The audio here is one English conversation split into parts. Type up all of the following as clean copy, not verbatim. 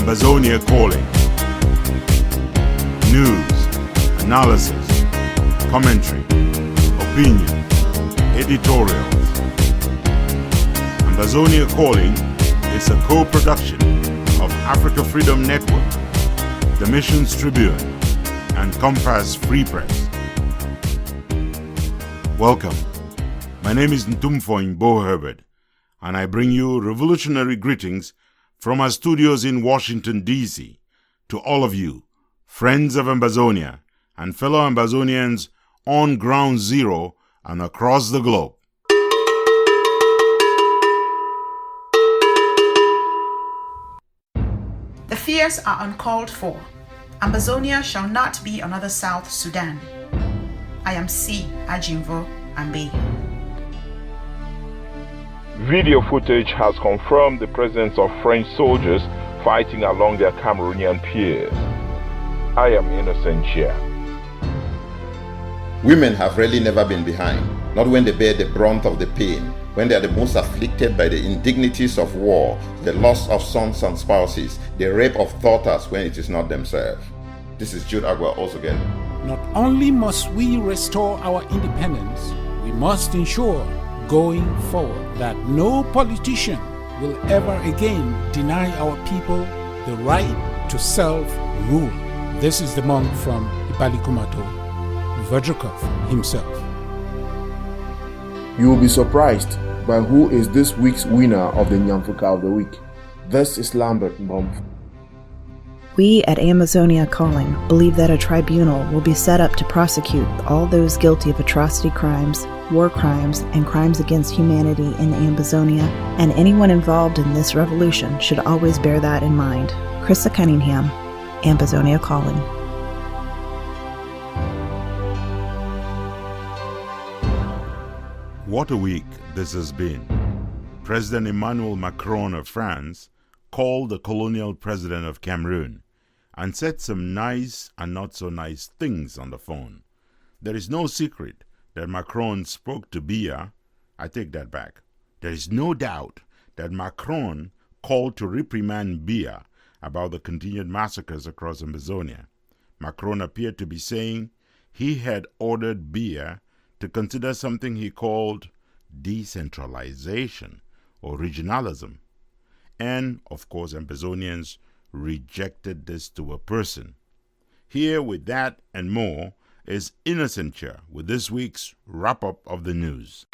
Ambazonia Calling. News, analysis, commentary, opinion, editorials. Ambazonia Calling is a co-production of Africa Freedom Network, the Missions Tribune, and Compass Free Press. Welcome. My name is Ntumfoyn Herbert, and I bring you revolutionary greetings from our studios in Washington, D.C. to all of you, friends of Ambazonia and fellow Ambazonians on Ground Zero and across the globe. The fears are uncalled for. Ambazonia shall not be another South Sudan. I am C. Ajinvo Ambe. Video footage has confirmed the presence of French soldiers fighting along their Cameroonian peers. I am innocent here. Women have really never been behind, not when they bear the brunt of the pain, when they are the most afflicted by the indignities of war, the loss of sons and spouses, the rape of daughters when it is not themselves. This is Jude Agua also again. Not only must we restore our independence, we must ensure going forward that no politician will ever again deny our people the right to self-rule. This is the monk from Ibalikumato, Verdrikov himself. You will be surprised by who is this week's winner of the Nyamfuka of the Week. This is Lambert Mbomf. We at Ambazonia Calling believe that a tribunal will be set up to prosecute all those guilty of atrocity crimes, war crimes, and crimes against humanity in Ambazonia, and anyone involved in this revolution should always bear that in mind. Krista Cunningham, Ambazonia Calling. What a week this has been. President Emmanuel Macron of France called the colonial president of Cameroon and said some nice and not so nice things on the phone. There is no secret that Macron spoke to Biya. I take that back. There is no doubt that Macron called to reprimand Biya about the continued massacres across Ambazonia. Macron appeared to be saying he had ordered Biya to consider something he called decentralization or regionalism. And, of course, Ambazonians rejected this to a person. Here with that and more is Innocent Chair with this week's wrap-up of the news.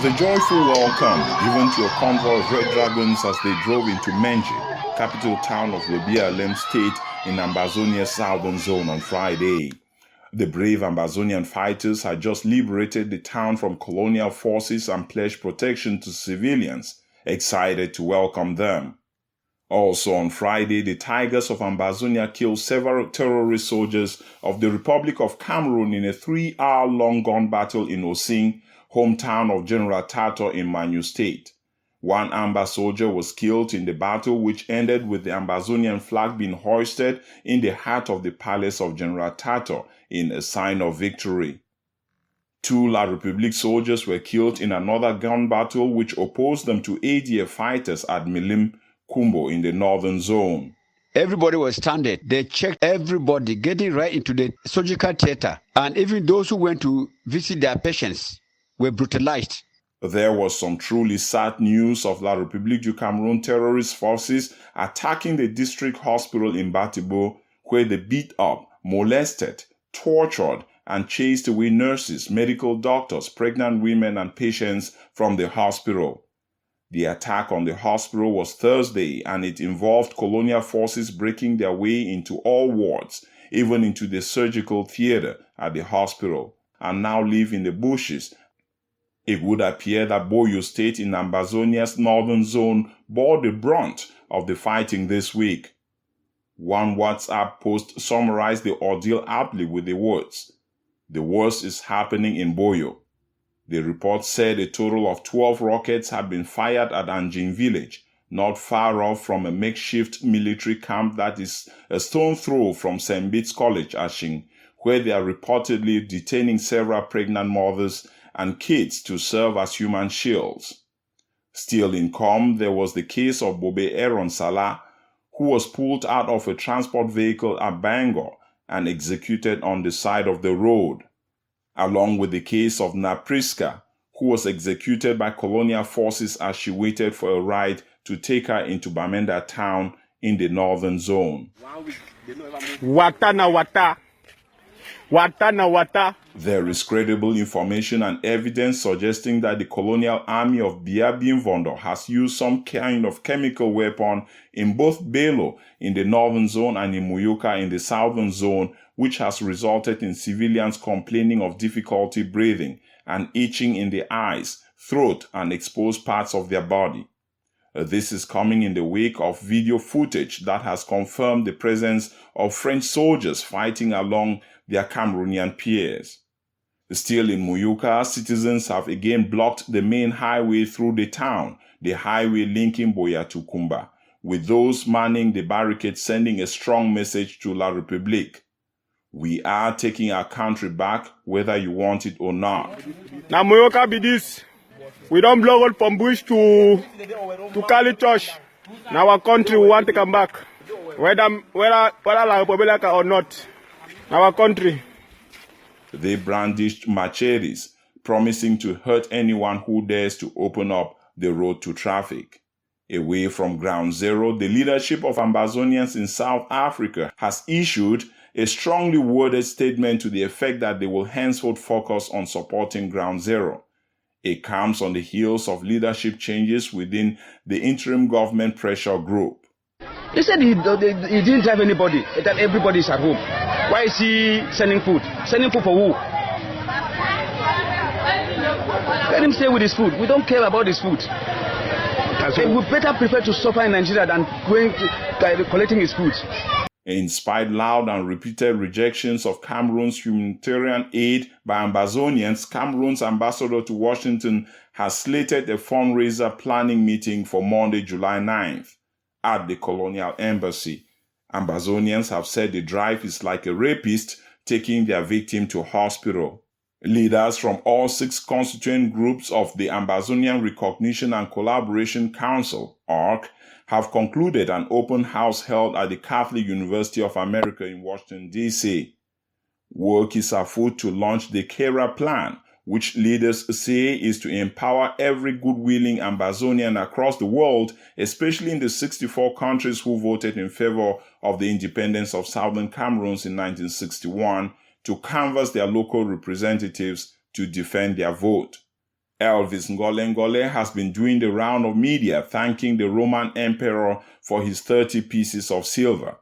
The joyful welcome given to a convoy of Red Dragons as they drove into Menji, capital town of the BLM state in Ambazonia's southern zone on Friday. The brave Ambazonian fighters had just liberated the town from colonial forces and pledged protection to civilians, excited to welcome them. Also on Friday, the Tigers of Ambazonia killed several terrorist soldiers of the Republic of Cameroon in a 3-hour-long gun battle in Osing, hometown of General Tato in Manu State. One Amba soldier was killed in the battle, which ended with the Ambazonian flag being hoisted in the heart of the palace of General Tato in a sign of victory. 2 La République soldiers were killed in another gun battle which opposed them to ADF fighters at Milim, Kumbo in the northern zone. Everybody was stranded. They checked everybody, getting right into the surgical theater. And even those who went to visit their patients were brutalized. There was some truly sad news of La République du Cameroun terrorist forces attacking the district hospital in Batibo, where they beat up, molested, tortured, and chased away nurses, medical doctors, pregnant women, and patients from the hospital. The attack on the hospital was Thursday, and it involved colonial forces breaking their way into all wards, even into the surgical theater at the hospital, and now live in the bushes. It would appear that Boyo State in Ambazonia's northern zone bore the brunt of the fighting this week. One WhatsApp post summarized the ordeal aptly with the words, "The worst is happening in Boyo." The report said a total of 12 rockets had been fired at Anjing village, not far off from a makeshift military camp that is a stone throw from St. Bede's College, Ashing, where they are reportedly detaining several pregnant mothers and kids to serve as human shields. Still in Com, there was the case of Bobe Aaron Salah, who was pulled out of a transport vehicle at Bangor and executed on the side of the road, along with the case of Napriska, who was executed by colonial forces as she waited for a ride to take her into Bamenda town in the northern zone. There is credible information and evidence suggesting that the colonial army of Biabimvondo has used some kind of chemical weapon in both Belo in the northern zone and in Muyuka in the southern zone, which has resulted in civilians complaining of difficulty breathing and itching in the eyes, throat, and exposed parts of their body. This is coming in the wake of video footage that has confirmed the presence of French soldiers fighting along their Cameroonian peers. Still in Muyuka, citizens have again blocked the main highway through the town, the highway linking Boya to Kumba, with those manning the barricade sending a strong message to La République. We are taking our country back, whether you want it or not. Now Muyuka be this. We don't blow out from bush to Kali Church. Now our country we want to come back, whether La République or not. Our country. They brandished machetes, promising to hurt anyone who dares to open up the road to traffic. Away from ground zero, the leadership of Ambazonians in South Africa has issued a strongly worded statement to the effect that they will henceforth focus on supporting ground zero. It comes on the heels of leadership changes within the interim government pressure group. He said he didn't drive anybody, that everybody is at home. Why is he sending food? Sending food for who? Let him stay with his food. We don't care about his food. We better prefer to suffer in Nigeria than going to collecting his food. Despite loud and repeated rejections of Cameroon's humanitarian aid by Ambazonians, Cameroon's ambassador to Washington has slated a fundraiser planning meeting for Monday, July 9th at the Colonial Embassy. Ambazonians have said the drive is like a rapist taking their victim to hospital. Leaders from all 6 constituent groups of the Ambazonian Recognition and Collaboration Council, ARC, have concluded an open house held at the Catholic University of America in Washington, D.C. Work is afoot to launch the CARA plan, which leaders say is to empower every good-willing Ambazonian across the world, especially in the 64 countries who voted in favor of the independence of Southern Cameroon in 1961, to canvass their local representatives to defend their vote. Elvis Ngole has been doing the round of media thanking the Roman emperor for his 30 pieces of silver.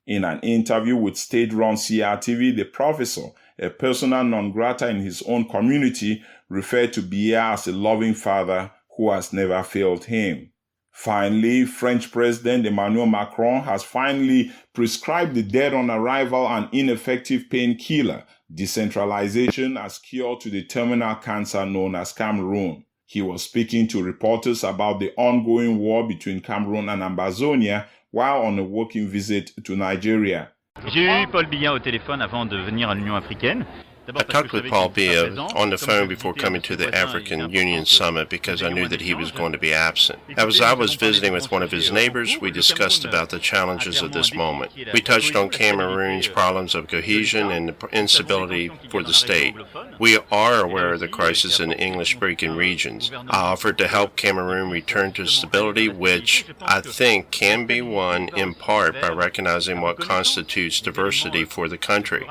In an interview with state-run CRTV, the professor, a persona non grata in his own community, referred to Biya as a loving father who has never failed him. Finally, French President Emmanuel Macron has finally prescribed the dead on arrival and ineffective painkiller, decentralization, as cure to the terminal cancer known as Cameroon. He was speaking to reporters about the ongoing war between Cameroon and Ambazonia while on a working visit to Nigeria. J'ai eu Paul Biya au téléphone avant de venir à l'Union africaine. I talked with Paul Biya on the phone before coming to the African Union Summit because I knew that he was going to be absent. As I was visiting with one of his neighbors, we discussed about the challenges of this moment. We touched on Cameroon's problems of cohesion and instability for the state. We are aware of the crisis in the English-speaking regions. I offered to help Cameroon return to stability, which I think can be won in part by recognizing what constitutes diversity for the country.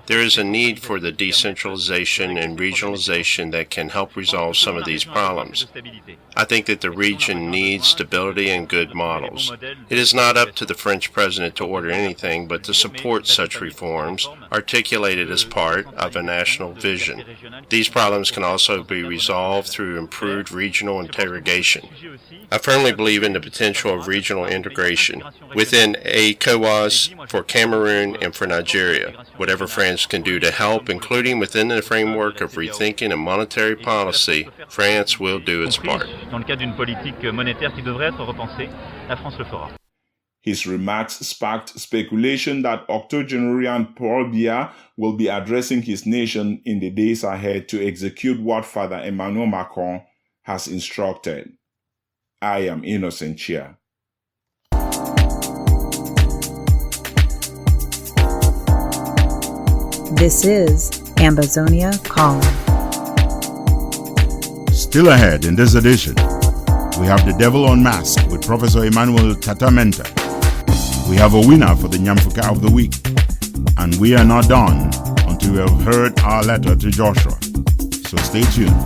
There is a need for the decentralization and regionalization that can help resolve some of these problems. I think that the region needs stability and good models. It is not up to the French president to order anything, but to support such reforms articulated as part of a national vision. These problems can also be resolved through improved regional integration. I firmly believe in the potential of regional integration within ECOWAS for Cameroon and for Nigeria. Whatever France can do to help, including within the framework of rethinking a monetary policy, France will do its part. Dans le cadre d'une politique monétaire qui devrait être repensée, la France le fera. His remarks sparked speculation that octogenarian Paul Biya will be addressing his nation in the days ahead to execute what Father Emmanuel Macron has instructed. I am Innocent Chia. This is Ambazonia Calling. Still ahead in this edition, we have The Devil Unmasked with Professor Emmanuel Tatamenta. We have a winner for the Nyamfuka of the Week. And we are not done until we have heard our letter to Joshua. So stay tuned,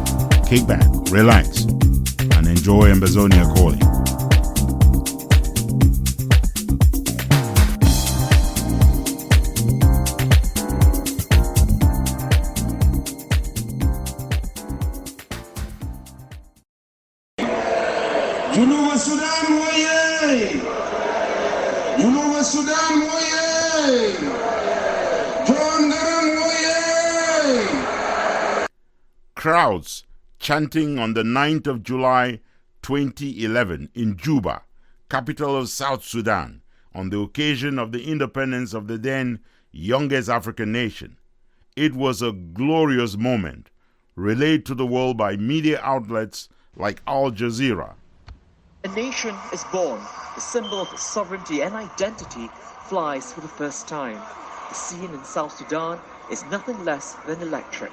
kick back, relax, and enjoy Ambazonia Calling. Junuba Sudan woye! Junuba Sudan woye! John Garan woye! Crowds chanting on the 9th of July 2011 in Juba, capital of South Sudan, on the occasion of the independence of the then youngest African nation. It was a glorious moment, relayed to the world by media outlets like Al Jazeera. A nation is born. The symbol of sovereignty and identity flies for the first time. The scene in South Sudan is nothing less than electric.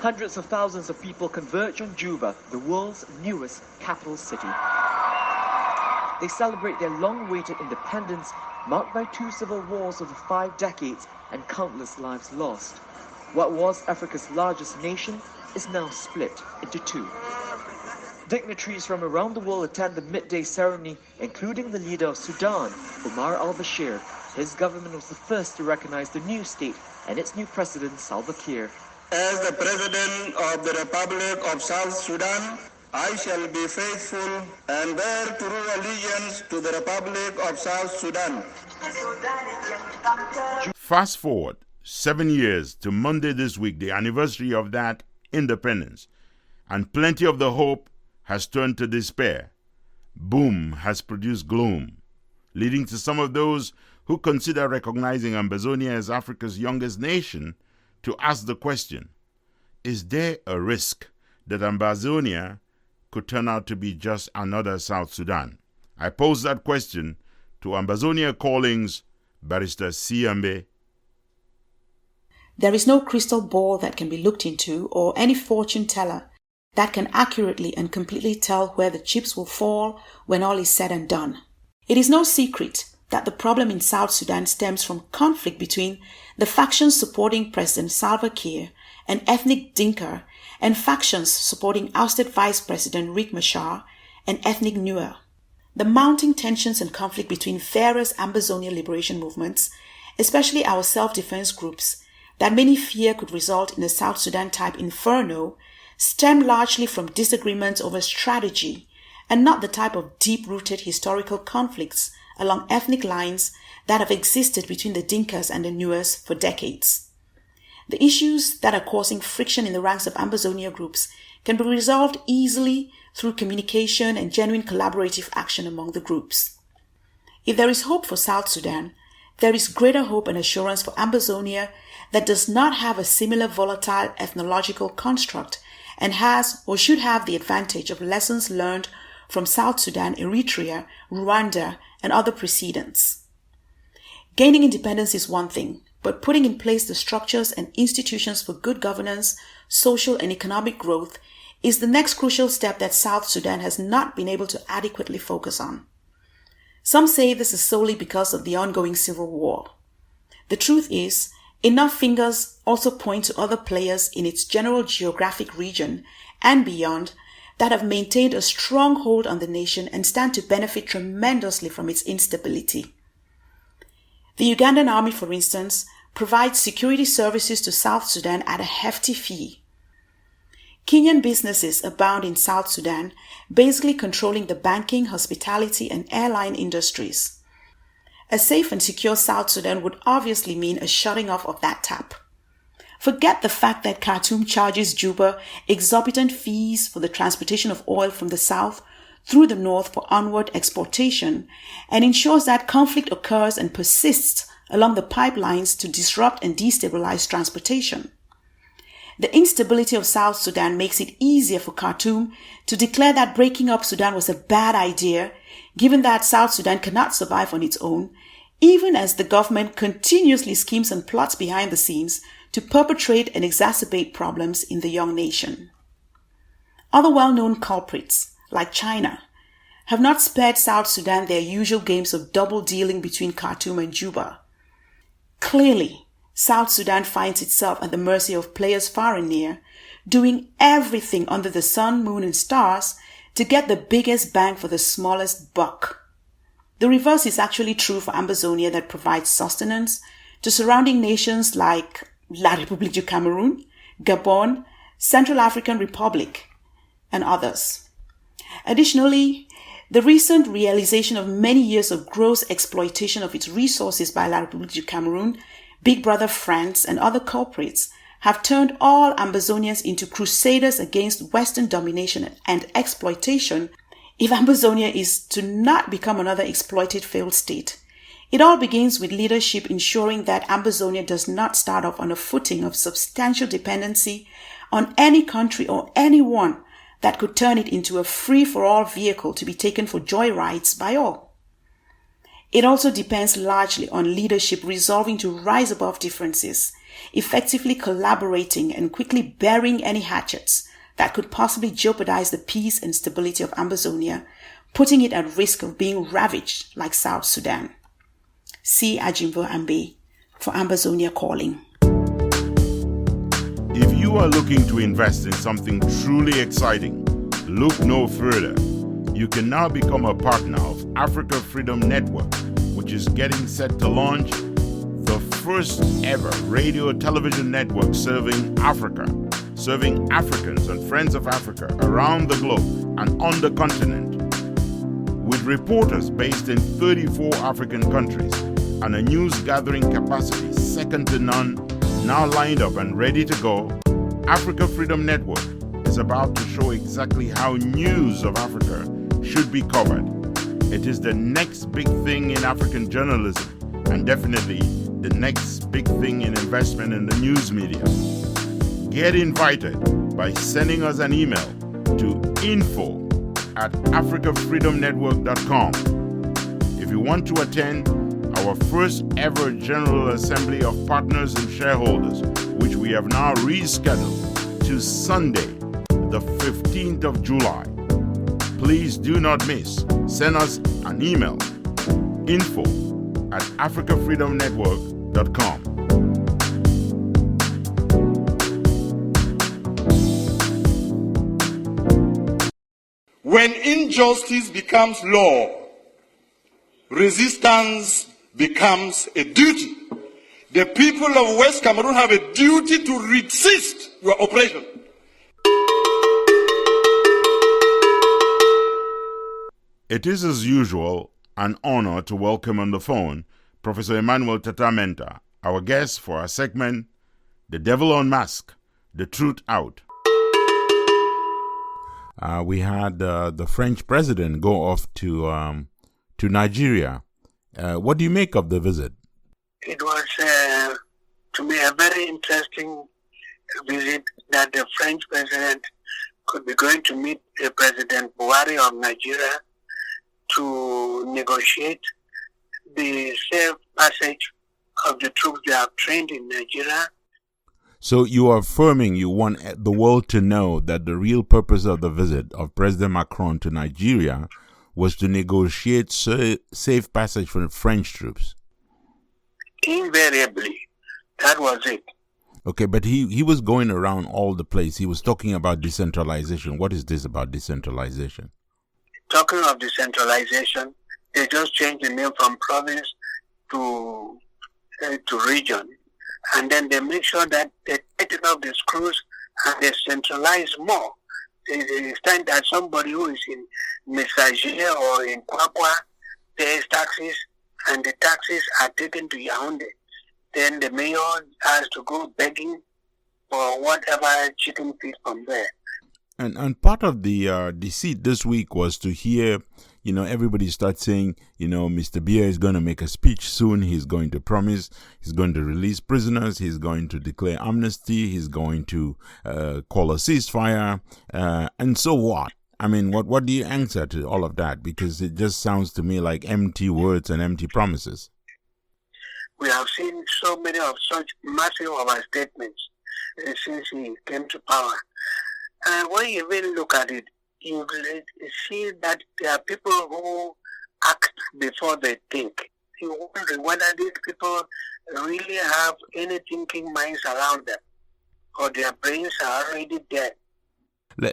Hundreds of thousands of people converge on Juba, the world's newest capital city. They celebrate their long-awaited independence, marked by 2 civil wars over 5 decades and countless lives lost. What was Africa's largest nation is now split into 2. Dignitaries from around the world attend the midday ceremony, including the leader of Sudan, Omar al-Bashir. His government was the first to recognize the new state and its new president, Salva Kiir. As the President of the Republic of South Sudan, I shall be faithful and bear true allegiance to the Republic of South Sudan. Fast forward 7 years to Monday this week, the anniversary of that independence, and plenty of the hope has turned to despair. Boom has produced gloom, leading to some of those who consider recognizing Ambazonia as Africa's youngest nation to ask the question, is there a risk that Ambazonia could turn out to be just another South Sudan? I pose that question to Ambazonia Calling's Barrister Siambe. There is no crystal ball that can be looked into or any fortune teller that can accurately and completely tell where the chips will fall when all is said and done. It is no secret that the problem in South Sudan stems from conflict between the factions supporting President Salva Kiir, an ethnic Dinka, and factions supporting ousted Vice President Riek Machar, an ethnic Nuer. The mounting tensions and conflict between various Ambazonia liberation movements, especially our self-defense groups, that many fear could result in a South Sudan-type inferno, stem largely from disagreements over strategy and not the type of deep-rooted historical conflicts along ethnic lines that have existed between the Dinkas and the Nuers for decades. The issues that are causing friction in the ranks of Ambazonia groups can be resolved easily through communication and genuine collaborative action among the groups. If there is hope for South Sudan, there is greater hope and assurance for Ambazonia that does not have a similar volatile ethnological construct and has or should have the advantage of lessons learned from South Sudan, Eritrea, Rwanda, and other precedents. Gaining independence is one thing, but putting in place the structures and institutions for good governance, social and economic growth is the next crucial step that South Sudan has not been able to adequately focus on. Some say this is solely because of the ongoing civil war. The truth is, enough fingers also point to other players in its general geographic region and beyond that have maintained a strong hold on the nation and stand to benefit tremendously from its instability. The Ugandan army, for instance, provides security services to South Sudan at a hefty fee. Kenyan businesses abound in South Sudan, basically controlling the banking, hospitality, and airline industries. A safe and secure South Sudan would obviously mean a shutting off of that tap. Forget the fact that Khartoum charges Juba exorbitant fees for the transportation of oil from the south through the north for onward exportation and ensures that conflict occurs and persists along the pipelines to disrupt and destabilize transportation. The instability of South Sudan makes it easier for Khartoum to declare that breaking up Sudan was a bad idea, given that South Sudan cannot survive on its own, even as the government continuously schemes and plots behind the scenes to perpetrate and exacerbate problems in the young nation. Other well-known culprits, like China, have not spared South Sudan their usual games of double dealing between Khartoum and Juba. Clearly, South Sudan finds itself at the mercy of players far and near, doing everything under the sun, moon, and stars to get the biggest bang for the smallest buck. The reverse is actually true for Ambazonia, that provides sustenance to surrounding nations like La République du Cameroon, Gabon, Central African Republic, and others. Additionally, the recent realization of many years of gross exploitation of its resources by La République du Cameroon, Big Brother France, and other culprits have turned all Ambazonians into crusaders against Western domination and exploitation. If Ambazonia is to not become another exploited failed state, it all begins with leadership ensuring that Ambazonia does not start off on a footing of substantial dependency on any country or anyone that could turn it into a free-for-all vehicle to be taken for joyrides by all. It also depends largely on leadership resolving to rise above differences, effectively collaborating and quickly burying any hatchets that could possibly jeopardize the peace and stability of Ambazonia, putting it at risk of being ravaged like South Sudan. See Ajimbo Ambe for Ambazonia Calling. If you are looking to invest in something truly exciting, look no further. You can now become a partner of Africa Freedom Network, which is getting set to launch the first ever radio television network serving Africa, serving Africans and friends of Africa around the globe and on the continent. With reporters based in 34 African countries and a news gathering capacity second to none, now lined up and ready to go, Africa Freedom Network is about to show exactly how news of Africa should be covered. It is the next big thing in African journalism and definitely the next big thing in investment in the news media. Get invited by sending us an email to info@africafreedomnetwork.com. If you want to attend our first ever General Assembly of Partners and Shareholders, which we have now rescheduled to Sunday, the 15th of July, please do not miss. Send us an email, info@africafreedomnetwork.com. When injustice becomes law, resistance becomes a duty. The people of West Cameroon have a duty to resist your oppression. It is, as usual, an honor to welcome on the phone Professor Emmanuel Tatamenta, our guest for our segment, The Devil on Mask, The Truth Out. We had the French president go off to Nigeria. What do you make of the visit? It was, to me, a very interesting visit that the French president could be going to meet President Buhari of Nigeria to negotiate the safe passage of the troops they have trained in Nigeria. So you are affirming you want the world to know that the real purpose of the visit of President Macron to Nigeria was to negotiate safe passage for the French troops? Invariably, that was it. Okay, but he was going around all the place. He was talking about decentralization. What is this about decentralization? Talking of decentralization, they just changed the name from province to region. And then they make sure that they tighten up the screws and they centralize more. It's time that somebody who is in Messager or in Kwakwa pays taxes, and the taxes are taken to Yaoundé. Then the mayor has to go begging for whatever chicken feed from there. And part of the deceit this week was to hear, everybody start saying, Mr. Biya is going to make a speech soon. He's going to promise, he's going to release prisoners, he's going to declare amnesty, he's going to call a ceasefire, and so what? I mean, what do you answer to all of that? Because it just sounds to me like empty words and empty promises. We have seen so many of such massive overstatements since he came to power. And when you really look at it, you see that there are people who act before they think. You wonder whether these people really have any thinking minds around them, or their brains are already dead.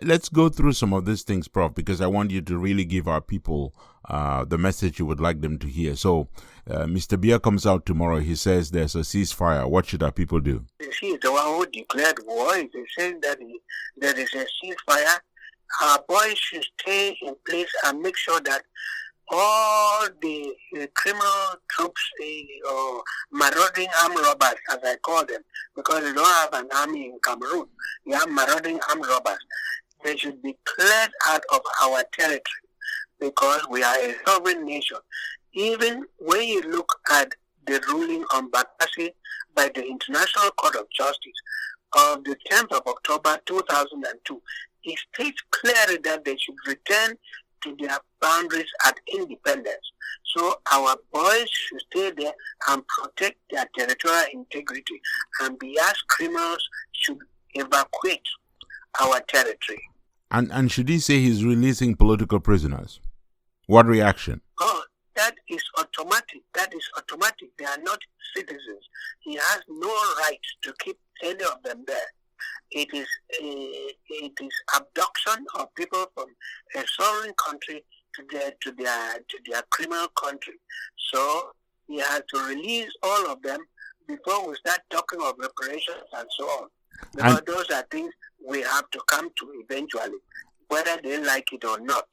Let's go through some of these things, Prof, because I want you to really give our people the message you would like them to hear. So, Mr. Biya comes out tomorrow. He says there's a ceasefire. What should our people do? He is the one who declared war. He says that there is a ceasefire. Our boys should stay in place and make sure that all the criminal troops, or marauding armed robbers, as I call them, because we don't have an army in Cameroon, we have marauding armed robbers. They should be cleared out of our territory because we are a sovereign nation. Even when you look at the ruling on Bakassi by the International Court of Justice of the 10th of October 2002, it states clearly that they should return to their boundaries at independence. So our boys should stay there and protect their territorial integrity, and Biya's criminals should evacuate our territory. And should he say he's releasing political prisoners? What reaction? Oh, that is automatic. That is automatic. They are not citizens. He has no right to keep any of them there. It is abduction of people from a sovereign country to their criminal country. So he has to release all of them before we start talking of reparations and so on. Because those are things we have to come to eventually, whether they like it or not.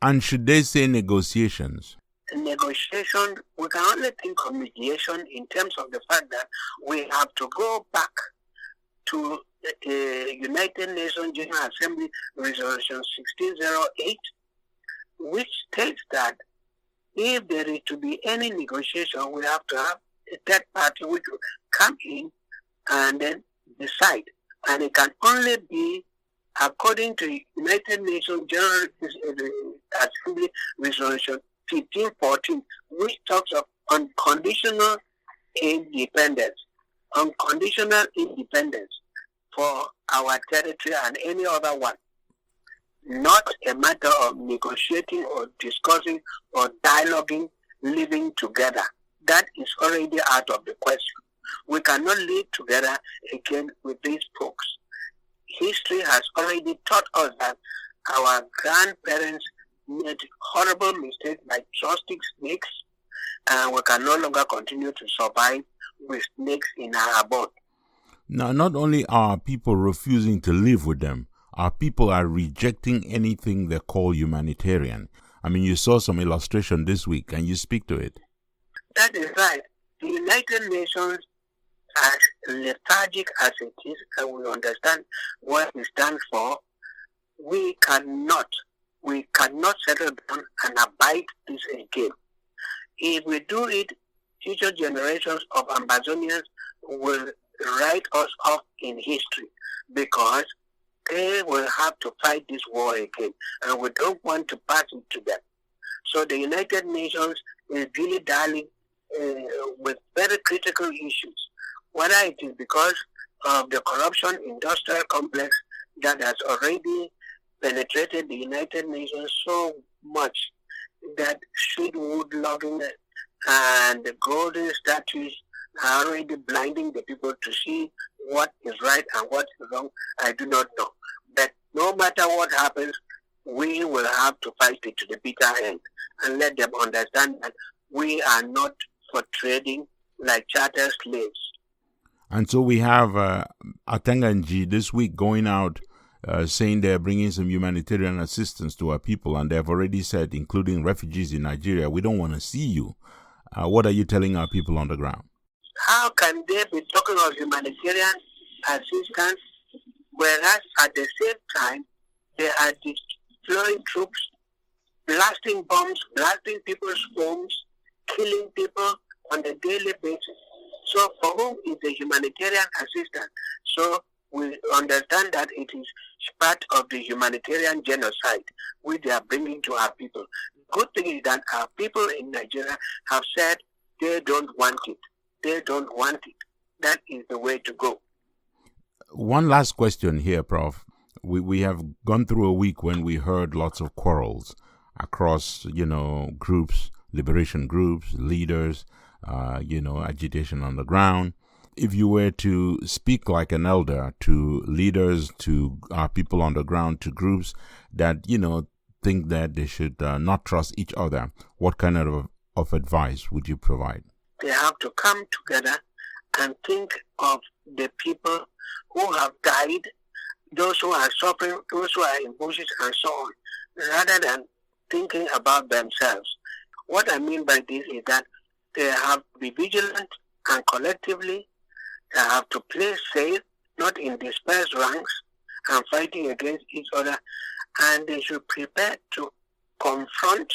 And should they say negotiations? Negotiation, we can only think of mediation in terms of the fact that we have to go back to the United Nations General Assembly Resolution 1608, which states that if there is to be any negotiation, we have to have a third party which will come in and then decide. And it can only be according to United Nations General Assembly Resolution 1514, which talks of unconditional independence. Unconditional independence for our territory and any other one. Not a matter of negotiating or discussing or dialoguing, living together. That is already out of the question. We cannot live together again with these folks. History has already taught us that our grandparents made horrible mistakes by trusting snakes, and we can no longer continue to survive with snakes in our abode. Now, not only are people refusing to live with them, our people are rejecting anything they call humanitarian. I mean, you saw some illustration this week. Can you speak to it? That is right. The United Nations, as lethargic as it is, and we understand what it stands for, we cannot settle down and abide this again. If we do it, future generations of Ambazonians will write us off in history because they will have to fight this war again, and we don't want to pass it to them. So the United Nations is really dealing with very critical issues, whether it is because of the corruption industrial complex that has already penetrated the United Nations so much that wood logging and the golden statues are already blinding the people to see what is right and what is wrong. I do not know. But no matter what happens, we will have to fight it to the bitter end and let them understand that we are not for trading like charter slaves. And so we have Atanganji this week going out saying they're bringing some humanitarian assistance to our people, and they've already said, including refugees in Nigeria, we don't want to see you. What are you telling our people on the ground? How can they be talking of humanitarian assistance, whereas at the same time, they are deploying troops, blasting bombs, blasting people's homes, killing people on a daily basis. So for whom is the humanitarian assistance? So we understand that it is part of the humanitarian genocide which they are bringing to our people. The good thing is that our people in Nigeria have said they don't want it. They don't want it. That is the way to go. One last question here, Prof. We have gone through a week when we heard lots of quarrels across, groups, liberation groups, leaders, agitation on the ground. If you were to speak like an elder to leaders, to people on the ground, to groups that, think that they should not trust each other, what kind of advice would you provide? They have to come together and think of the people who have died, those who are suffering, those who are in bushes and so on, rather than thinking about themselves. What I mean by this is that they have to be vigilant and collectively they have to play safe, not in dispersed ranks and fighting against each other, and they should prepare to confront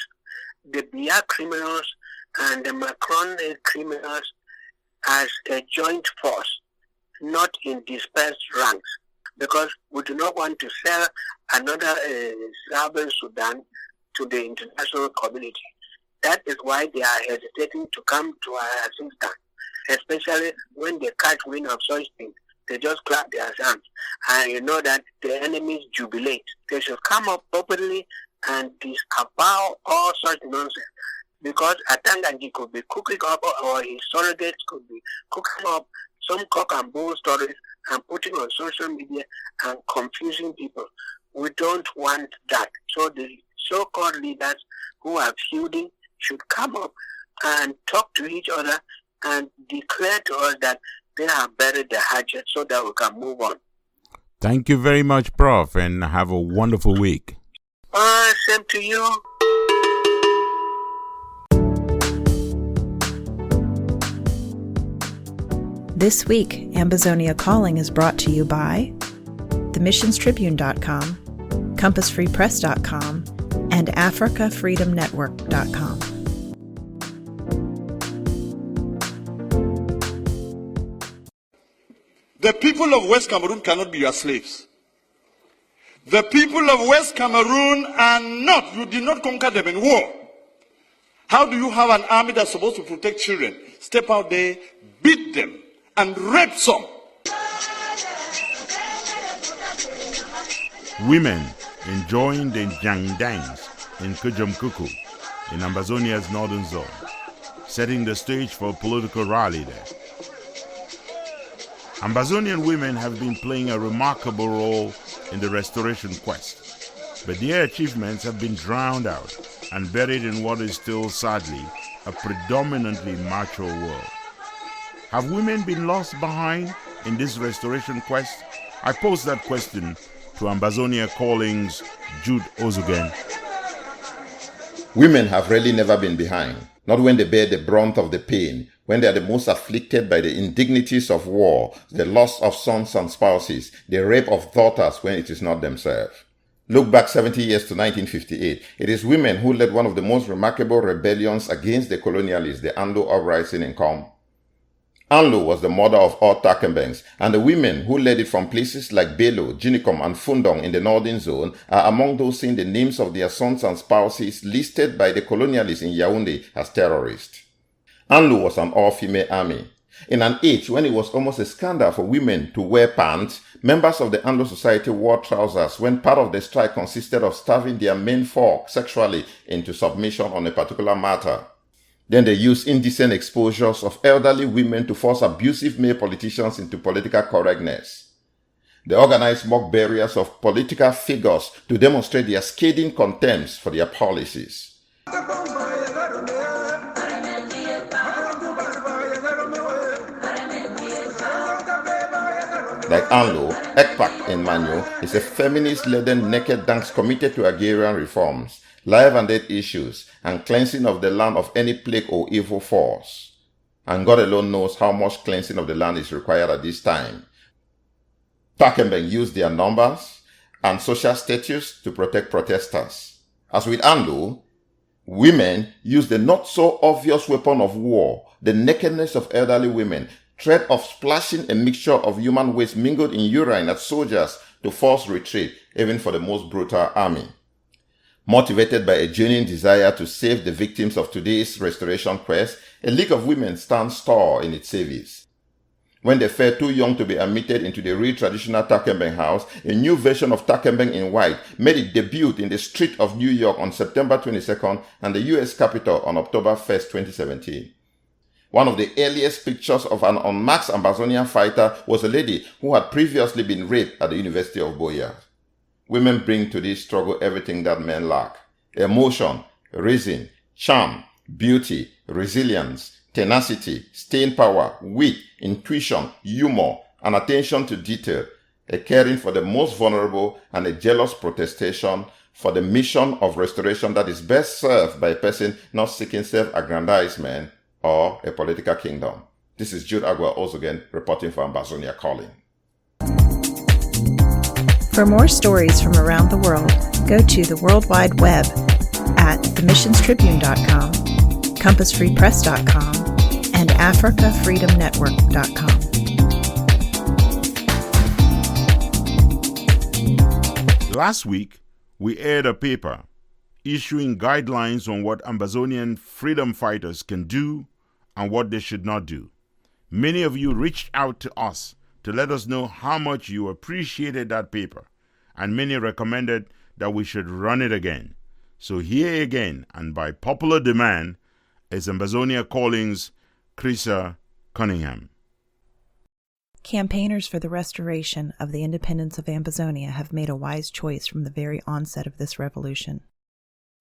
the Biya criminals and the Macron criminals as a joint force, not in dispersed ranks, because we do not want to sell another Southern Sudan to the international community. That is why they are hesitating to come to our assistance, especially when they catch wind of such things. They just clap their hands, and you know that the enemies jubilate. They should come up openly and disavow all such nonsense, because Atanganji could be cooking up, or his surrogates could be cooking up some cock and bull stories and putting on social media and confusing people. We don't want that. So the so-called leaders who are feuding should come up and talk to each other and declare to us that they have buried the hatchet so that we can move on. Thank you very much, Prof, and have a wonderful week. Same to you. This week, Ambazonia Calling is brought to you by themissionstribune.com, compassfreepress.com, and africafreedomnetwork.com. The people of West Cameroon cannot be your slaves. The people of West Cameroon are not. You did not conquer them in war. How do you have an army that's supposed to protect children? Step out there, beat them, and rape some. Women enjoying the Njang dance in Kujamkuku in Ambazonia's northern zone, setting the stage for a political rally there. Ambazonian women have been playing a remarkable role in the restoration quest, but their achievements have been drowned out and buried in what is still, sadly, a predominantly macho world. Have women been lost behind in this restoration quest? I pose that question to Ambazonia Calling's Jude Ozugen. Women have really never been behind, not when they bear the brunt of the pain, when they are the most afflicted by the indignities of war, the loss of sons and spouses, the rape of daughters when it is not themselves. Look back 70 years to 1958. It is women who led one of the most remarkable rebellions against the colonialists, the Ando Uprising in Com. Anlo was the mother of all Takenbangs, and the women who led it from places like Belo, Jinikom, and Fundong in the northern zone are among those seeing the names of their sons and spouses listed by the colonialists in Yaoundé as terrorists. Anlo was an all-female army. In an age when it was almost a scandal for women to wear pants, members of the Anlo Society wore trousers when part of the strike consisted of starving their men folk sexually into submission on a particular matter. Then they used indecent exposures of elderly women to force abusive male politicians into political correctness. They organized mock burials of political figures to demonstrate their scathing contempt for their policies. Like Anlo, Ekpak in Manyo is a feminist-laden naked dance committed to agrarian reforms, life and death issues, and cleansing of the land of any plague or evil force. And God alone knows how much cleansing of the land is required at this time. Takenbeng used their numbers and social status to protect protesters. As with Ando, women use the not-so-obvious weapon of war, the nakedness of elderly women, threat of splashing a mixture of human waste mingled in urine at soldiers to force retreat, even for the most brutal army. Motivated by a genuine desire to save the victims of today's restoration quest, a league of women stands tall in its service. When they felt too young to be admitted into the real traditional Takembeng house, a new version of Takembeng in white made its debut in the street of New York on September 22nd and the U.S. Capitol on October 1st, 2017. One of the earliest pictures of an unmasked Ambazonian fighter was a lady who had previously been raped at the University of Boyar. Women bring to this struggle everything that men lack: emotion, reason, charm, beauty, resilience, tenacity, staying power, wit, intuition, humor, and attention to detail, a caring for the most vulnerable, and a jealous protestation for the mission of restoration that is best served by a person not seeking self-aggrandizement or a political kingdom. This is Jude Agua Ozogen reporting for Ambazonia Calling. For more stories from around the world, go to the World Wide Web at themissionstribune.com, compassfreepress.com, and africafreedomnetwork.com. Last week, we aired a paper issuing guidelines on what Ambazonian freedom fighters can do and what they should not do. Many of you reached out to us to let us know how much you appreciated that paper, and many recommended that we should run it again. So here again, and by popular demand, is Ambazonia Calling's Chrissa Cunningham. Campaigners for the restoration of the independence of Ambazonia have made a wise choice from the very onset of this revolution: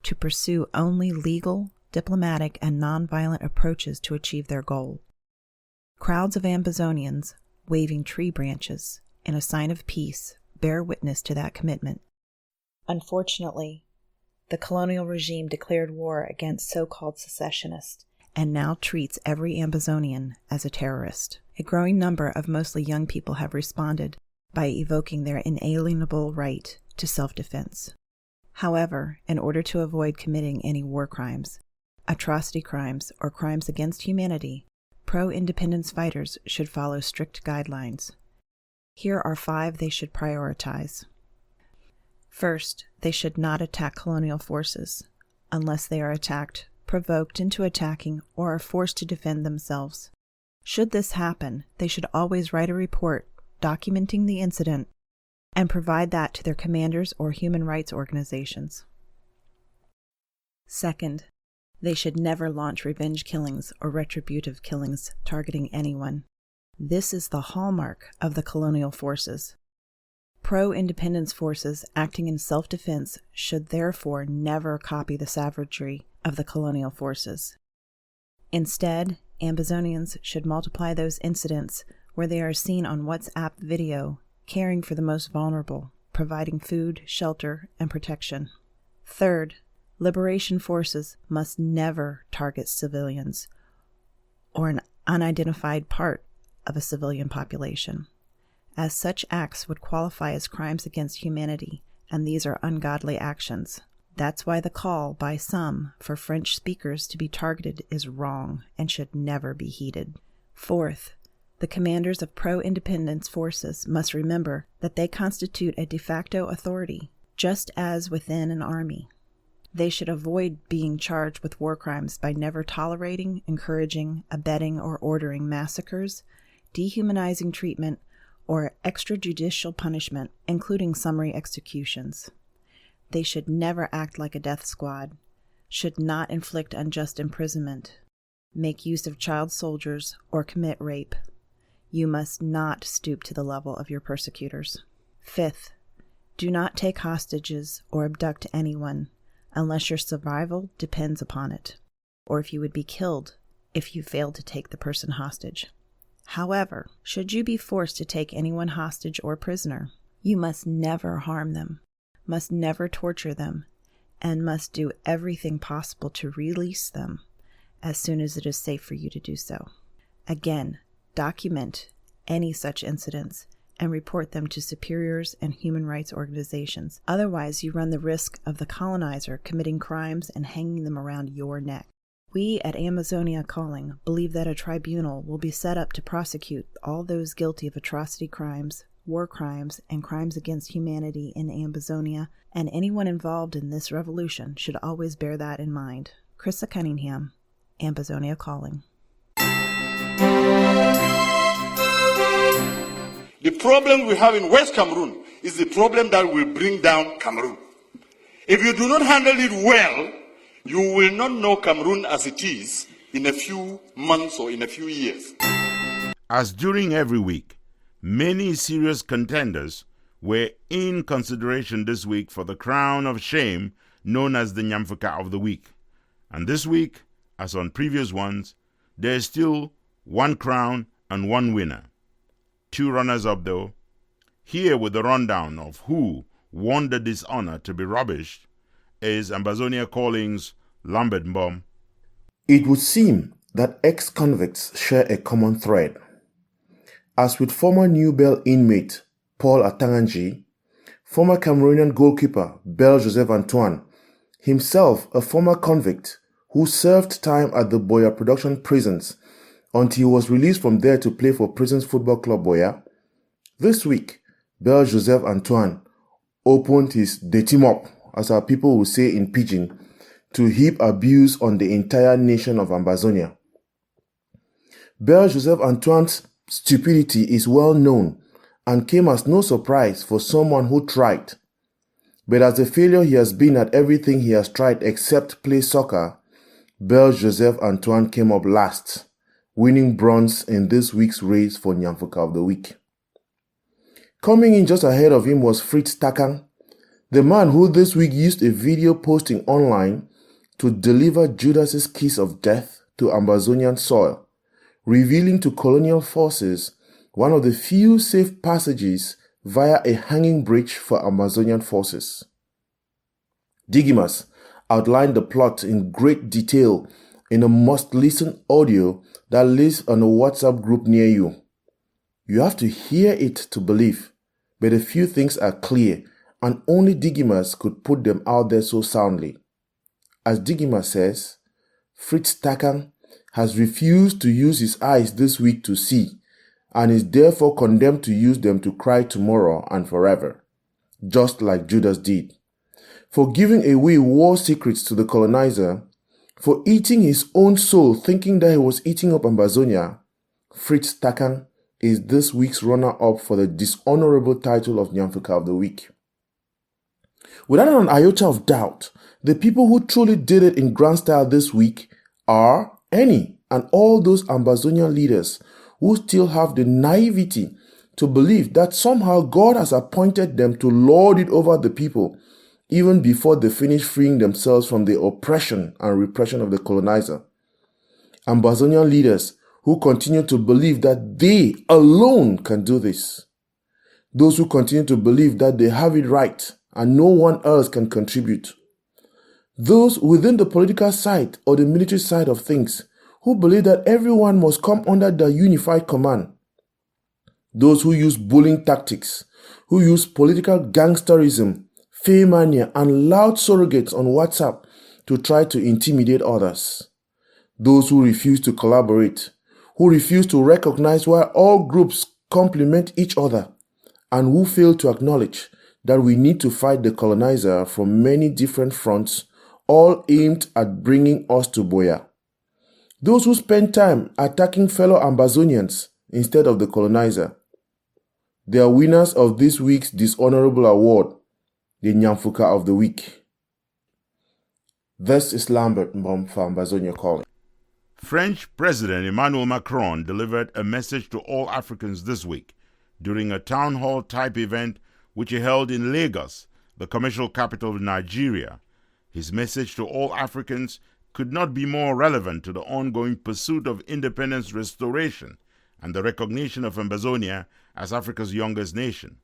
to pursue only legal, diplomatic, and nonviolent approaches to achieve their goal. Crowds of Ambazonians waving tree branches in a sign of peace bear witness to that commitment. Unfortunately, the colonial regime declared war against so-called secessionists and now treats every Ambazonian as a terrorist. A growing number of mostly young people have responded by evoking their inalienable right to self-defense. However, in order to avoid committing any war crimes, atrocity crimes, or crimes against humanity, pro-independence fighters should follow strict guidelines. Here are 5 they should prioritize. First, they should not attack colonial forces unless they are attacked, provoked into attacking, or are forced to defend themselves. Should this happen, they should always write a report documenting the incident and provide that to their commanders or human rights organizations. Second, they should never launch revenge killings or retributive killings targeting anyone. This is the hallmark of the colonial forces. Pro-independence forces acting in self-defense should therefore never copy the savagery of the colonial forces. Instead, Ambazonians should multiply those incidents where they are seen on WhatsApp video, caring for the most vulnerable, providing food, shelter, and protection. Third, liberation forces must never target civilians or an unidentified part of a civilian population, as such acts would qualify as crimes against humanity, and these are ungodly actions. That's why the call by some for French speakers to be targeted is wrong and should never be heeded. Fourth, the commanders of pro-independence forces must remember that they constitute a de facto authority, just as within an army. They should avoid being charged with war crimes by never tolerating, encouraging, abetting, or ordering massacres, dehumanizing treatment, or extrajudicial punishment, including summary executions. They should never act like a death squad, should not inflict unjust imprisonment, make use of child soldiers, or commit rape. You must not stoop to the level of your persecutors. Fifth, do not take hostages or abduct anyone unless your survival depends upon it, or if you would be killed if you failed to take the person hostage. However, should you be forced to take anyone hostage or prisoner, you must never harm them, must never torture them, and must do everything possible to release them as soon as it is safe for you to do so. Again, document any such incidents and report them to superiors and human rights organizations. Otherwise, you run the risk of the colonizer committing crimes and hanging them around your neck. We at Ambazonia Calling believe that a tribunal will be set up to prosecute all those guilty of atrocity crimes, war crimes, and crimes against humanity in Ambazonia, and anyone involved in this revolution should always bear that in mind. Krista Cunningham, Ambazonia Calling. The problem we have in West Cameroon is the problem that will bring down Cameroon. If you do not handle it well, you will not know Cameroon as it is in a few months or in a few years. As during every week, many serious contenders were in consideration this week for the crown of shame known as the Nyamfuka of the Week. And this week, as on previous ones, there is still one crown and one winner. Two runners-up though. Here with the rundown of who won the dishonor to be rubbished is Ambazonia Calling's Lambert Mbom. It would seem that ex-convicts share a common thread. As with former New Bell inmate Paul Atanganji, former Cameroonian goalkeeper Bel Joseph Antoine, himself a former convict who served time at the Boya production prisons until he was released from there to play for Prisons Football Club Boya, this week Bel Joseph Antoine opened his detimop, as our people will say in Pidgin, to heap abuse on the entire nation of Ambazonia. Bel Joseph Antoine's stupidity is well known and came as no surprise for someone who tried. But as a failure he has been at everything he has tried except play soccer, Bel Joseph Antoine came up last, winning bronze in this week's race for Nyamfuka of the Week. Coming in just ahead of him was Fritz Takang, the man who this week used a video posting online to deliver Judas's kiss of death to Ambazonian soil, revealing to colonial forces one of the few safe passages via a hanging bridge for Amazonian forces. Digimas outlined the plot in great detail in a must-listen audio that lives on a WhatsApp group near you. You have to hear it to believe, but a few things are clear, and only Digimas could put them out there so soundly. As Digimas says, Fritz Takang has refused to use his eyes this week to see, and is therefore condemned to use them to cry tomorrow and forever, just like Judas did. For giving away war secrets to the colonizer, for eating his own soul thinking that he was eating up Ambazonia, Fritz Takang is this week's runner-up for the dishonorable title of Nyamfuka of the Week. Without an iota of doubt, the people who truly did it in grand style this week are any and all those Ambazonian leaders who still have the naivety to believe that somehow God has appointed them to lord it over the people, even before they finish freeing themselves from the oppression and repression of the colonizer. Ambazonian leaders who continue to believe that they alone can do this. Those who continue to believe that they have it right and no one else can contribute. Those within the political side or the military side of things who believe that everyone must come under their unified command. Those who use bullying tactics, who use political gangsterism, fame mania, and loud surrogates on WhatsApp to try to intimidate others. Those who refuse to collaborate, who refuse to recognize why all groups complement each other, and who fail to acknowledge that we need to fight the colonizer from many different fronts, all aimed at bringing us to Boya. Those who spend time attacking fellow Ambazonians instead of the colonizer. They are winners of this week's dishonorable award, the Nyamfuka of the Week. This is Lambert Mbom for Ambazonia Calling. French President Emmanuel Macron delivered a message to all Africans this week during a town hall type event which he held in Lagos, the commercial capital of Nigeria. His message to all Africans could not be more relevant to the ongoing pursuit of independence restoration and the recognition of Ambazonia as Africa's youngest nation.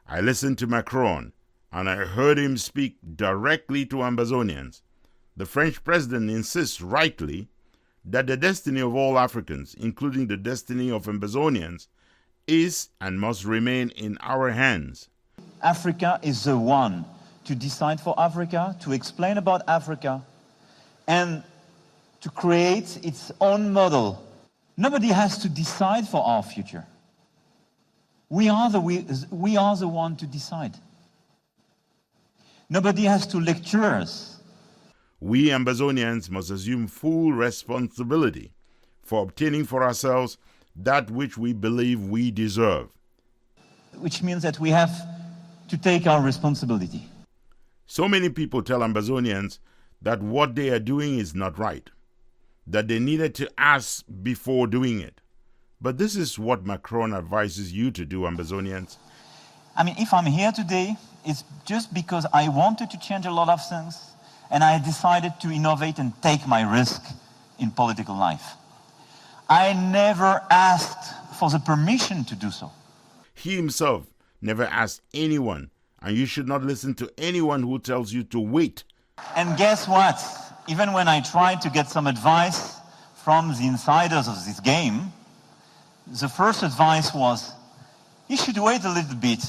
I listened to Macron and I heard him speak directly to Ambazonians. The French president insists rightly that the destiny of all Africans, including the destiny of Ambazonians, is and must remain in our hands. Africa is the one to decide for Africa, to explain about Africa, and to create its own model. Nobody has to decide for our future. We are the one to decide. Nobody has to lecture us. We Ambazonians must assume full responsibility for obtaining for ourselves that which we believe we deserve. Which means that we have to take our responsibility. So many people tell Ambazonians that what they are doing is not right, that they needed to ask before doing it. But this is what Macron advises you to do, Ambazonians. I mean, if I'm here today, it's just because I wanted to change a lot of things, and I decided to innovate and take my risk in political life. I never asked for the permission to do so. He himself never asked anyone, and you should not listen to anyone who tells you to wait. And guess what? Even when I tried to get some advice from the insiders of this game, the first advice was, you should wait a little bit.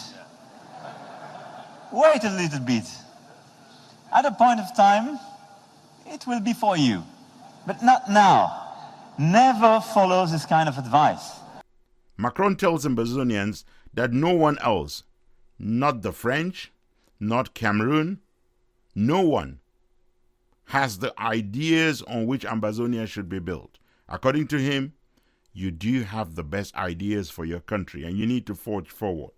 Wait a little bit. At a point of time, it will be for you. But not now. Never follow this kind of advice. Macron tells Ambazonians that no one else, not the French, not Cameroon, no one has the ideas on which Ambazonia should be built. According to him, you do have the best ideas for your country and you need to forge forward.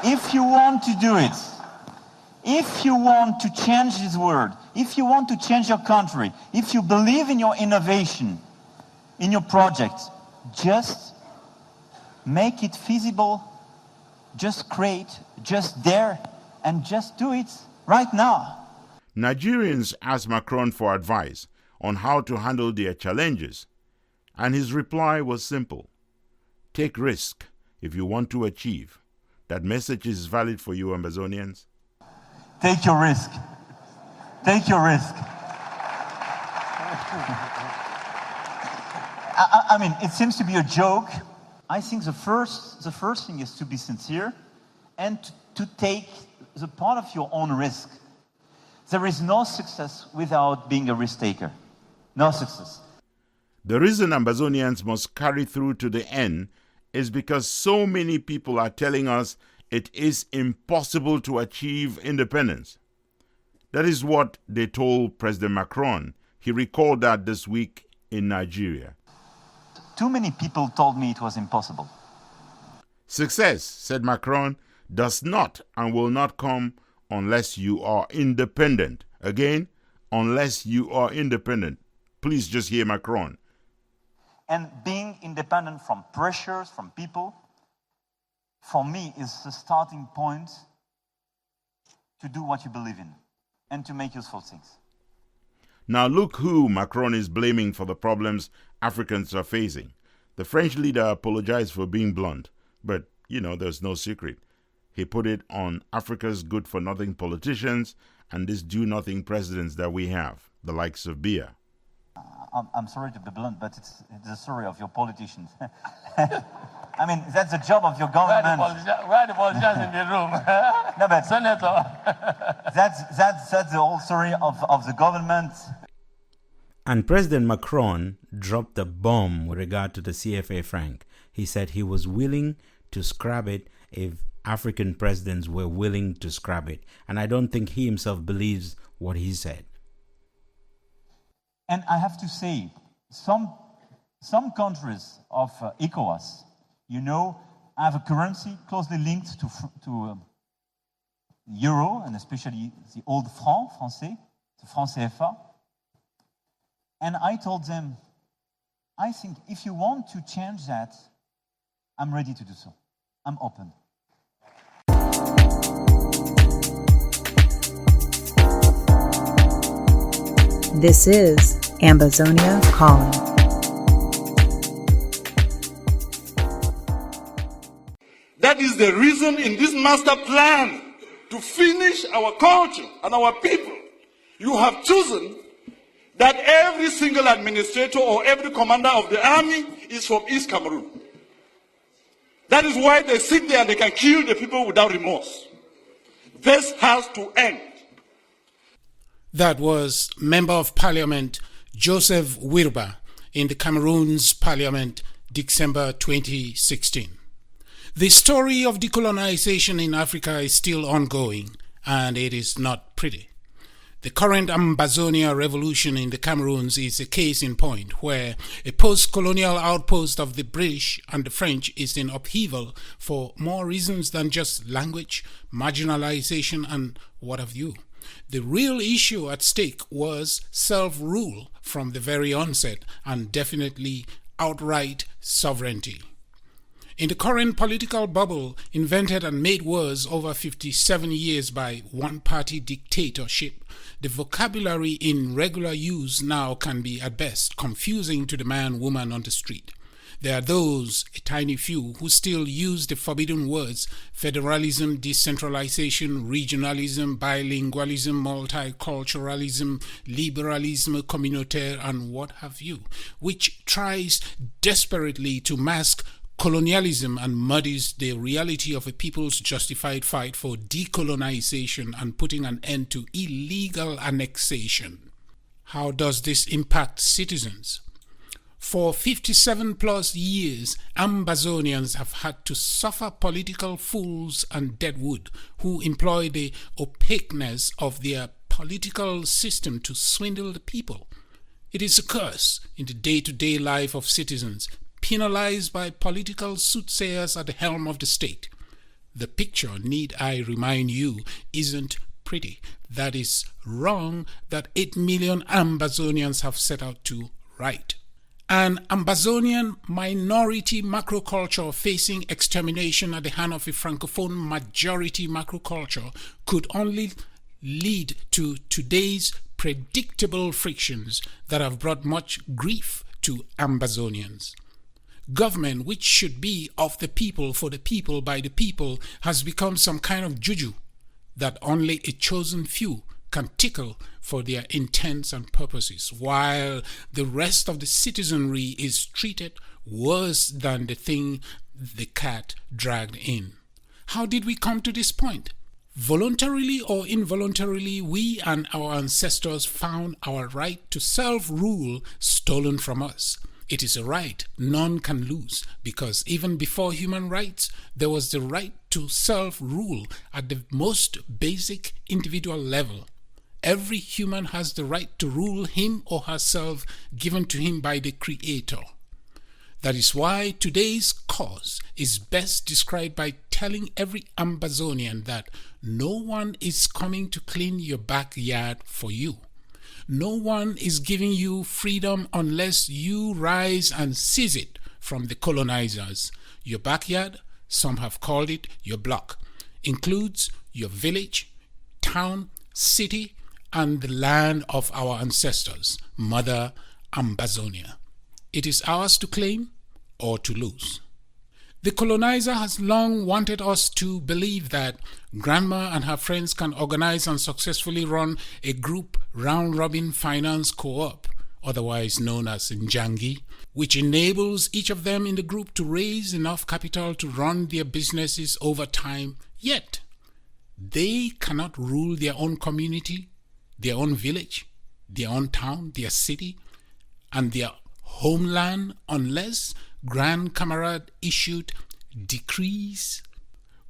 If you want to do it, if you want to change this world, if you want to change your country, if you believe in your innovation, in your project, just make it feasible, just create, just dare, and just do it right now. Nigerians asked Macron for advice on how to handle their challenges, and his reply was simple. Take risk if you want to achieve. That message is valid for you, Ambazonians. Take your risk. Take your risk. I mean, it seems to be a joke. I think the first thing is to be sincere and to take the part of your own risk. There is no success without being a risk taker. No success. The reason Ambazonians must carry through to the end is because so many people are telling us it is impossible to achieve independence. That is what they told President Macron. He recalled that this week in Nigeria. Too many people told me it was impossible. Success, said Macron, does not and will not come unless you are independent. Again, unless you are independent. Please just hear Macron. And being independent from pressures, from people, for me is the starting point to do what you believe in and to make useful things. Now look who Macron is blaming for the problems Africans are facing. The French leader apologized for being blunt, but, there's no secret. He put it on Africa's good-for-nothing politicians and these do-nothing presidents that we have, the likes of Biya. I'm sorry to be blunt, but it's the story of your politicians. I mean, that's the job of your government. Where are the politicians in the room? No, but Senator. that's the whole story of the government. And President Macron dropped a bomb with regard to the CFA franc. He said he was willing to scrap it if African presidents were willing to scrap it. And I don't think he himself believes what he said. And I have to say, some countries of ECOWAS, have a currency closely linked to euro, and especially the old franc français, the franc CFA. And I told them, I think if you want to change that, I'm ready to do so. I'm open. This is Ambazonia Calling. That is the reason in this master plan to finish our culture and our people. You have chosen that every single administrator or every commander of the army is from East Cameroon. That is why they sit there and they can kill the people without remorse. This has to end. That was Member of Parliament Joseph Wirba in the Cameroon's Parliament, December 2016. The story of decolonization in Africa is still ongoing, and it is not pretty. The current Ambazonia revolution in the Cameroons is a case in point, where a post-colonial outpost of the British and the French is in upheaval for more reasons than just language, marginalization, and what have you. The real issue at stake was self-rule from the very onset, and definitely outright sovereignty. In the current political bubble, invented and made worse over 57 years by one-party dictatorship, the vocabulary in regular use now can be at best confusing to the man, woman on the street. There are those, a tiny few, who still use the forbidden words federalism, decentralization, regionalism, bilingualism, multiculturalism, liberalism, communautaire, and what have you, which tries desperately to mask colonialism and muddies the reality of a people's justified fight for decolonization and putting an end to illegal annexation. How does this impact citizens? For 57 plus years, Ambazonians have had to suffer political fools and deadwood who employ the opaqueness of their political system to swindle the people. It is a curse in the day-to-day life of citizens, penalized by political soothsayers at the helm of the state. The picture, need I remind you, isn't pretty. That is wrong that 8 million Ambazonians have set out to right. An Ambazonian minority macroculture facing extermination at the hand of a francophone majority macroculture could only lead to today's predictable frictions that have brought much grief to Ambazonians. Government, which should be of the people, for the people, by the people, has become some kind of juju that only a chosen few can tickle for their intents and purposes, while the rest of the citizenry is treated worse than the thing the cat dragged in. How did we come to this point? Voluntarily or involuntarily, we and our ancestors found our right to self-rule stolen from us. It is a right none can lose, because even before human rights, there was the right to self-rule at the most basic individual level. Every human has the right to rule him or herself, given to him by the Creator. That is why today's cause is best described by telling every Ambazonian that no one is coming to clean your backyard for you. No one is giving you freedom unless you rise and seize it from the colonizers. Your backyard, some have called it your block, includes your village, town, city, and the land of our ancestors, Mother Ambazonia. It is ours to claim or to lose. The colonizer has long wanted us to believe that Grandma and her friends can organize and successfully run a group round-robin finance co-op, otherwise known as Njangi, which enables each of them in the group to raise enough capital to run their businesses over time. Yet, they cannot rule their own community, their own village, their own town, their city, and their homeland unless Grand Camarade issued decrees.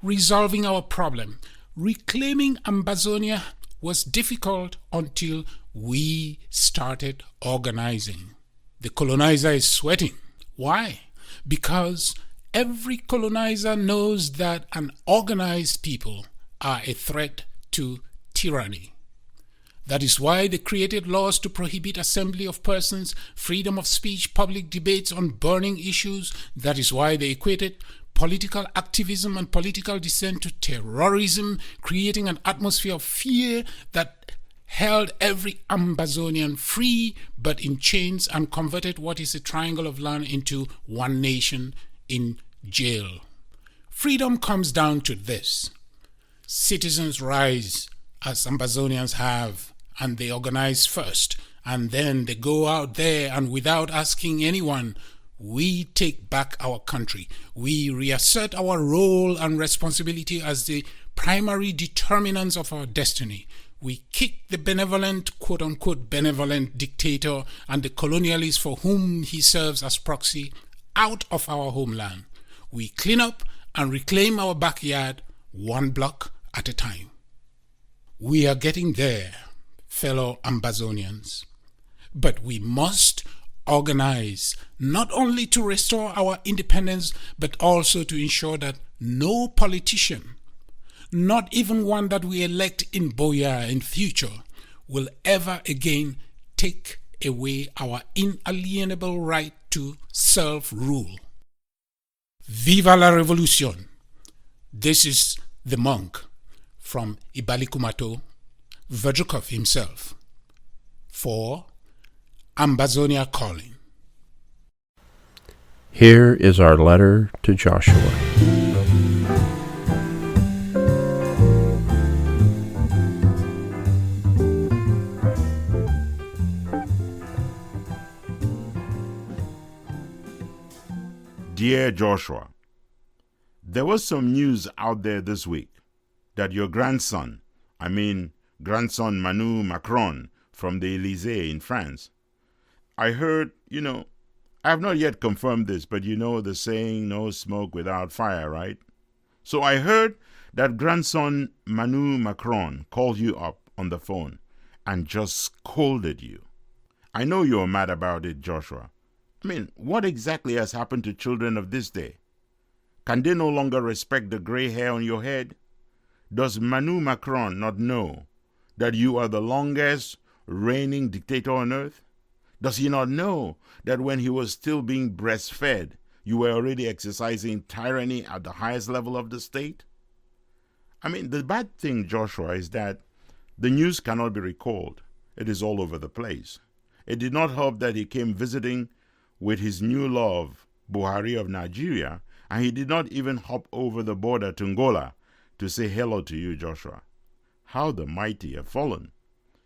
Resolving our problem, reclaiming Ambazonia, was difficult until we started organizing. The colonizer is sweating. Why? Because every colonizer knows that an organized people are a threat to tyranny. That is why they created laws to prohibit assembly of persons, freedom of speech, public debates on burning issues. That is why they equated political activism and political dissent to terrorism, creating an atmosphere of fear that held every Ambazonian free but in chains, and converted what is a triangle of land into one nation in jail. Freedom comes down to this. Citizens rise, as Ambazonians have, and they organize first, and then they go out there and without asking anyone, We take back our country. We reassert our role and responsibility as the primary determinants of our destiny. We kick the benevolent, quote-unquote, benevolent dictator and the colonialists for whom he serves as proxy out of our homeland. We clean up and reclaim our backyard one block at a time. We are getting there, fellow Ambazonians. But we must organize not only to restore our independence, but also to ensure that no politician, not even one that we elect in Boya in future, will ever again take away our inalienable right to self-rule. Viva la Revolution! This is the monk from Ibalikumato, Verdrukov himself, for Ambazonia Calling. Here is our letter to Joshua. Dear Joshua, there was some news out there this week that your grandson Manu Macron from the Élysée in France, I heard, I have not yet confirmed this, but you know the saying, no smoke without fire, right? So I heard that grandson Manu Macron called you up on the phone and just scolded you. I know you're mad about it, Joshua. What exactly has happened to children of this day? Can they no longer respect the gray hair on your head? Does Manu Macron not know that you are the longest reigning dictator on earth? Does he not know that when he was still being breastfed, you were already exercising tyranny at the highest level of the state? The bad thing, Joshua, is that the news cannot be recalled. It is all over the place. It did not help that he came visiting with his new love, Buhari of Nigeria, and he did not even hop over the border to Angola to say hello to you, Joshua. How the mighty have fallen.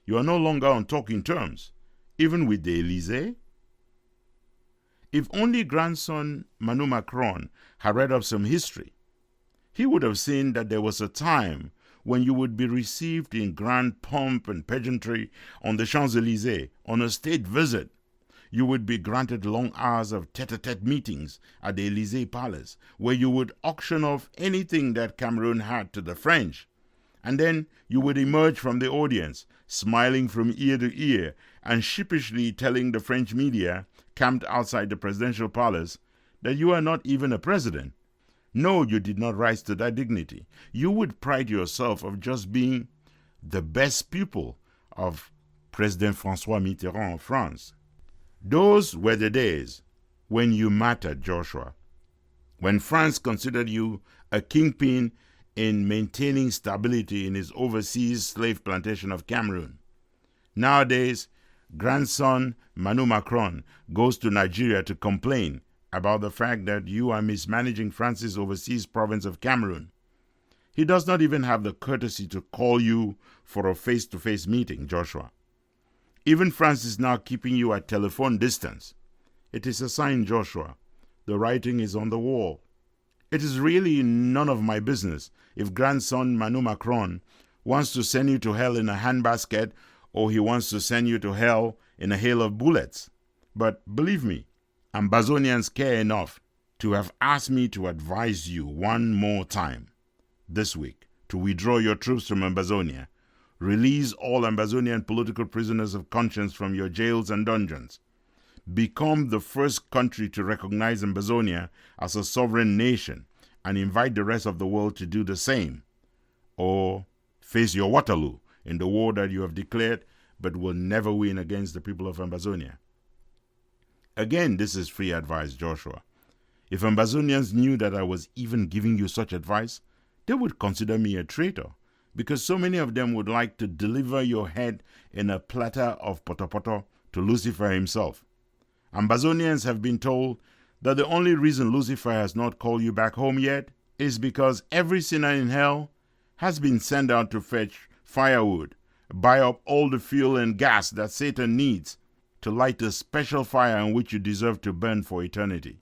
You are no longer on talking terms, even with the Élysée. If only grandson Manu Macron had read up some history, he would have seen that there was a time when you would be received in grand pomp and pageantry on the Champs-Élysées on a state visit. You would be granted long hours of tete-a-tete meetings at the Élysée Palace, where you would auction off anything that Cameroon had to the French. And then you would emerge from the audience, smiling from ear to ear, and sheepishly telling the French media, camped outside the presidential palace, that you are not even a president. No, you did not rise to that dignity. You would pride yourself of just being the best pupil of President François Mitterrand of France. Those were the days when you mattered, Joshua, when France considered you a kingpin in maintaining stability in his overseas slave plantation of Cameroon. Nowadays, grandson Manu Macron goes to Nigeria to complain about the fact that you are mismanaging France's overseas province of Cameroon. He does not even have the courtesy to call you for a face-to-face meeting, Joshua. Even France is now keeping you at telephone distance. It is a sign, Joshua. The writing is on the wall. It is really none of my business if grandson Manu Macron wants to send you to hell in a handbasket or he wants to send you to hell in a hail of bullets. But believe me, Ambazonians care enough to have asked me to advise you one more time this week to withdraw your troops from Ambazonia. Release all Ambazonian political prisoners of conscience from your jails and dungeons. Become the first country to recognize Ambazonia as a sovereign nation and invite the rest of the world to do the same. Or face your Waterloo in the war that you have declared but will never win against the people of Ambazonia. Again, this is free advice, Joshua. If Ambazonians knew that I was even giving you such advice, they would consider me a traitor, because so many of them would like to deliver your head in a platter of potopoto to Lucifer himself. Ambazonians have been told that the only reason Lucifer has not called you back home yet is because every sinner in hell has been sent out to fetch firewood, buy up all the fuel and gas that Satan needs to light a special fire in which you deserve to burn for eternity.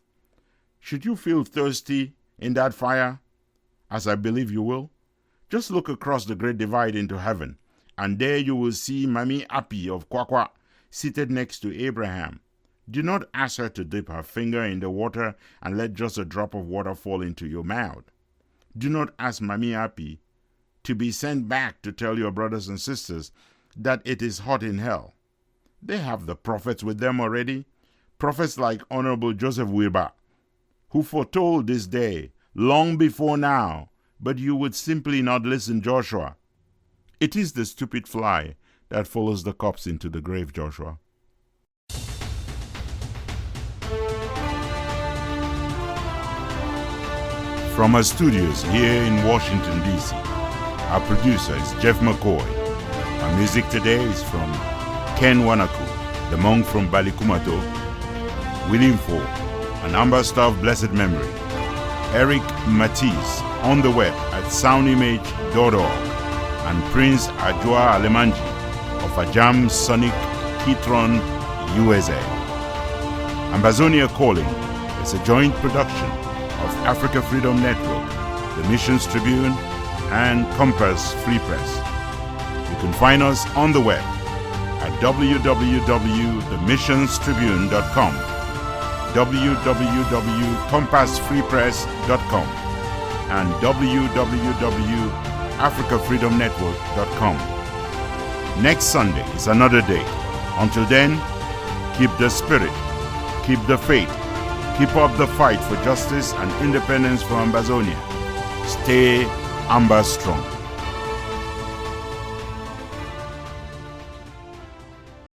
Should you feel thirsty in that fire, as I believe you will, just look across the great divide into heaven, and there you will see Mami Api of Kwakwa seated next to Abraham. Do not ask her to dip her finger in the water and let just a drop of water fall into your mouth. Do not ask Mami Api to be sent back to tell your brothers and sisters that it is hot in hell. They have the prophets with them already, prophets like Honorable Joseph Wilbur, who foretold this day long before now, but you would simply not listen, Joshua. It is the stupid fly that follows the corpse into the grave, Joshua. From our studios here in Washington, D.C., our producer is Jeff McCoy. Our music today is from Ken Wanaku, the monk from Balikumato, William Ford, an ambassador of blessed memory, Eric Matisse on the web at soundimage.org, and Prince Ajua Alemanji of Ajam Sonic Kitron, USA. Ambazonia Calling is a joint production of Africa Freedom Network, the Missions Tribune, and Compass Free Press. You can find us on the web at www.themissionstribune.com, www.compassfreepress.com, and www.africafreedomnetwork.com. Next Sunday is another day. Until then, keep the spirit, keep the faith, keep up the fight for justice and independence for Ambazonia. Stay Amba strong.